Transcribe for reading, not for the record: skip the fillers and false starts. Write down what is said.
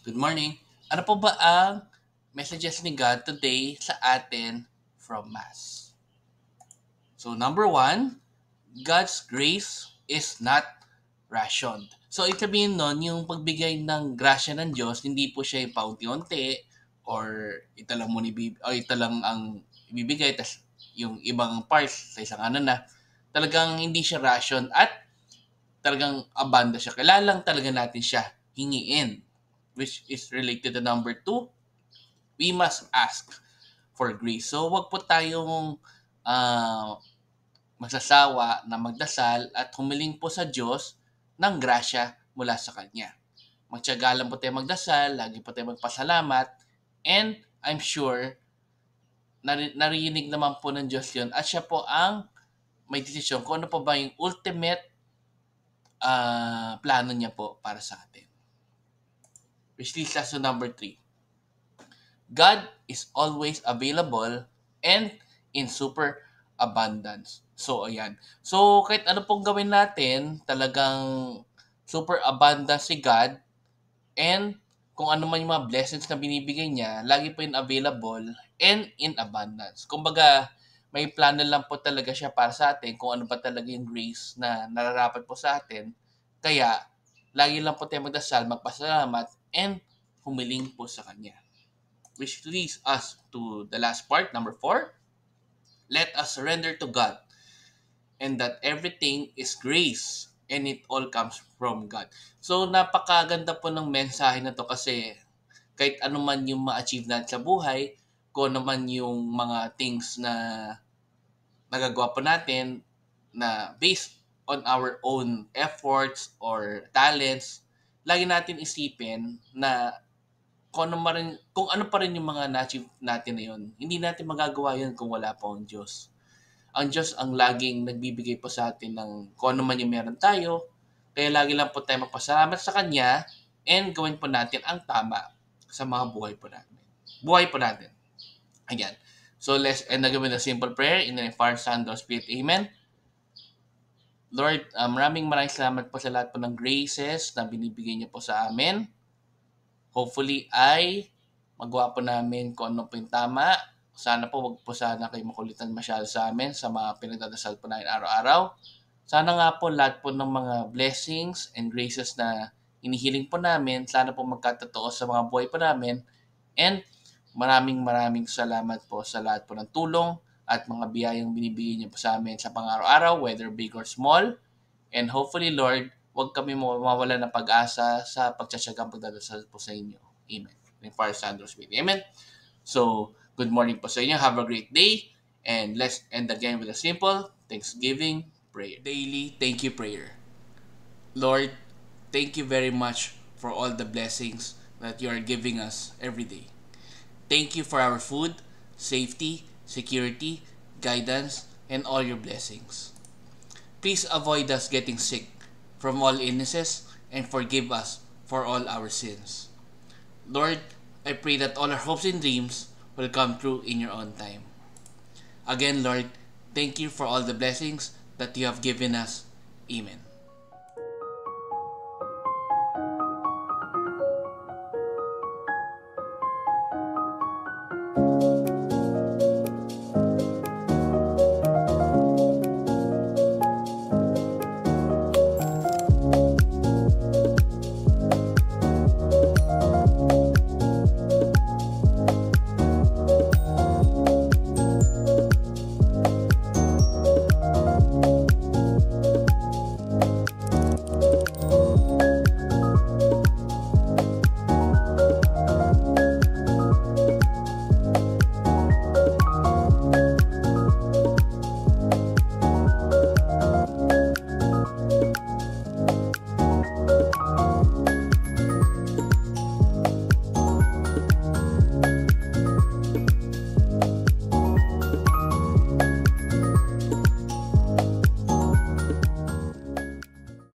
Good morning. Ano po ba ang messages ni God today sa atin from Mass? So number one, God's grace is not rationed. So ibig sabihin nun, yung pagbigay ng grasya ng Diyos, hindi po siya yung paunti-unti or ito lang ang ibibigay tas yung ibang parts sa isang ano na talagang hindi siya ration at talagang abanda siya. Kailangan lang talaga natin siya hingiin, which is related to number two, we must ask for grace. So, wag po tayong uh, magsasawa na magdasal at humiling po sa Diyos ng grasya mula sa Kanya. Magtiyaga lang po tayo magdasal, lagi po tayo magpasalamat, and I'm sure narinig naman po ng Diyos yun at siya po ang may desisyon kung ano pa ba yung ultimate plano niya po para sa atin. Which leads us to number three. God is always available and in super abundance. So, ayan. So, kahit ano pong gawin natin, talagang super abundance si God and kung ano man yung mga blessings na binibigay niya, lagi po yun available and in abundance. Kumbaga, may plano lang po talaga siya para sa atin kung ano ba talaga yung grace na nararapat po sa atin. Kaya, lagi lang po tayo magdasal, magpasalamat, and humiling po sa Kanya. Which leads us to the last part, number four. Let us surrender to God and that everything is grace and it all comes from God. So, napakaganda po ng mensahe na to kasi kahit ano man yung ma-achieve natin sa buhay, kung ano man yung mga things na nagagawa po natin na based on our own efforts or talents, lagi natin isipin na kung ano pa rin yung mga na-achieve natin na yun, hindi natin magagawa yun kung wala po ang Diyos. Ang Diyos ang laging nagbibigay po sa atin ng kung ano man yung meron tayo. Kaya lagi lang po tayo magpasalamat sa Kanya and gawin po natin ang tama sa mga buhay po natin. Buhay po natin. Ayan. So let's end again with a simple prayer in the name of Father, Son, and Spirit. Amen. Lord, maraming salamat po sa lahat po ng graces na binibigay niyo po sa amin. Hopefully ay magawa po namin kung ano po yung tama. Sana po wag po sana kayo makulitan masyado sa amin sa mga pinagdadasal po namin araw-araw. Sana nga po lahat po ng mga blessings and graces na inihiling po namin, sana po magkatotoo sa mga buhay po namin. And maraming salamat po sa lahat po ng tulong at mga biyayang binibigay niyo po sa amin sa pang-araw-araw, whether big or small. And hopefully, Lord, huwag kami mawawala ng pag-asa sa pagtsatsagang pagdadasal po sa inyo. Amen. In Father, Son, and Spirit. Amen. So, good morning po sa inyo. Have a great day. And let's end again with a simple Thanksgiving prayer. Daily thank you prayer. Lord, thank you very much for all the blessings that you are giving us every day. Thank you for our food, safety, security, guidance, and all your blessings. Please avoid us getting sick from all illnesses and forgive us for all our sins. Lord, I pray that all our hopes and dreams will come true in your own time. Again, Lord, thank you for all the blessings that you have given us. Amen.